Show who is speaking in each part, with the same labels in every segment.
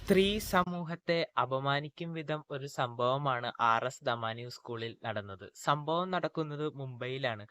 Speaker 1: സ്ത്രീ സമൂഹത്തെ അപമാനിക്കും വിധം ഒരു സംഭവമാണ് ആർ.എസ്. ദമാനി സ്കൂളിൽ നടന്നത്. സംഭവം നടക്കുന്നത് മുംബൈയിലാണ്.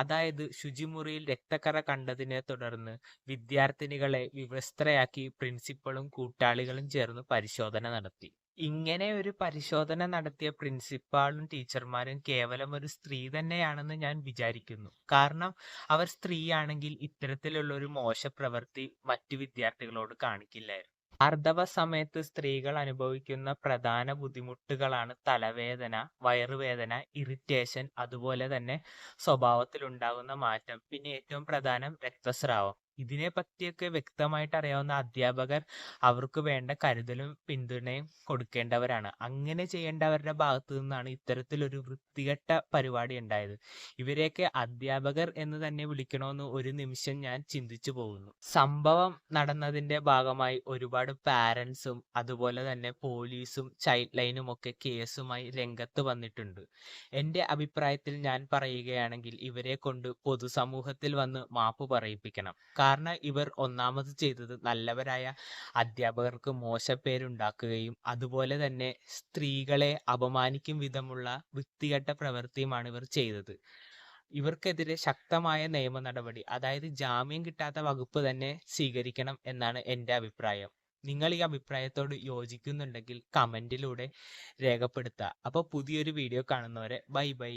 Speaker 1: അതായത് ശുചിമുറിയിൽ രക്തക്കറ കണ്ടതിനെ തുടർന്ന് വിദ്യാർത്ഥിനികളെ വിവസ്ത്രയാക്കി പ്രിൻസിപ്പളും കൂട്ടാളികളും ചേർന്ന് പരിശോധന നടത്തി. ഇങ്ങനെ ഒരു പരിശോധന നടത്തിയ പ്രിൻസിപ്പാളും ടീച്ചർമാരും കേവലം ഒരു സ്ത്രീ തന്നെയാണെന്ന് ഞാൻ വിചാരിക്കുന്നു. കാരണം അവർ സ്ത്രീയാണെങ്കിൽ ഇത്തരത്തിലുള്ള ഒരു മോശപ്രവൃത്തി മറ്റു വിദ്യാർത്ഥികളോട് കാണിക്കില്ലായിരുന്നു. ആർത്തവ സമയത്ത് സ്ത്രീകൾ അനുഭവിക്കുന്ന പ്രധാന ബുദ്ധിമുട്ടുകളാണ് തലവേദന, വയറുവേദന, ഇറിറ്റേഷൻ, അതുപോലെ തന്നെ സ്വഭാവത്തിലുണ്ടാകുന്ന മാറ്റം. പിന്നെ ഏറ്റവും പ്രധാനം രക്തസ്രാവം. ഇതിനെ പറ്റിയൊക്കെ വ്യക്തമായിട്ട് അറിയാവുന്ന അധ്യാപകർ അവർക്ക് വേണ്ട കരുതലും പിന്തുണയും കൊടുക്കേണ്ടവരാണ്. അങ്ങനെ ചെയ്യേണ്ടവരുടെ ഭാഗത്തു നിന്നാണ് ഇത്തരത്തിലൊരു വൃത്തികെട്ട പരിപാടി ഉണ്ടായത്. ഇവരെയൊക്കെ അധ്യാപകർ എന്ന് തന്നെ വിളിക്കണമെന്ന് ഒരു നിമിഷം ഞാൻ ചിന്തിച്ചു പോകുന്നു. സംഭവം നടന്നതിന്റെ ഭാഗമായി ഒരുപാട് പാരന്റ്സും അതുപോലെ തന്നെ പോലീസും ചൈൽഡ് ലൈനും ഒക്കെ കേസുമായി രംഗത്ത് വന്നിട്ടുണ്ട്. എന്റെ അഭിപ്രായത്തിൽ ഞാൻ പറയുകയാണെങ്കിൽ ഇവരെ കൊണ്ട് പൊതുസമൂഹത്തിൽ വന്ന് മാപ്പ് പറയിപ്പിക്കണം. കാരണം ഇവർ ഒന്നാമത് ചെയ്തത് നല്ലവരായ അധ്യാപകർക്ക് മോശപ്പേരുണ്ടാക്കുകയും അതുപോലെ തന്നെ സ്ത്രീകളെ അപമാനിക്കും വിധമുള്ള വൃത്തികെട്ട പ്രവൃത്തിയുമാണ് ഇവർ ചെയ്തത്. ഇവർക്കെതിരെ ശക്തമായ നിയമ നടപടി, അതായത് ജാമ്യം കിട്ടാത്ത വകുപ്പ് തന്നെ സ്വീകരിക്കണം എന്നാണ് എൻ്റെ അഭിപ്രായം. നിങ്ങൾ ഈ അഭിപ്രായത്തോട് യോജിക്കുന്നുണ്ടെങ്കിൽ കമന്റിലൂടെ രേഖപ്പെടുത്തുക. അപ്പോൾ പുതിയൊരു വീഡിയോ കാണുന്നവരെ ബൈ ബൈ.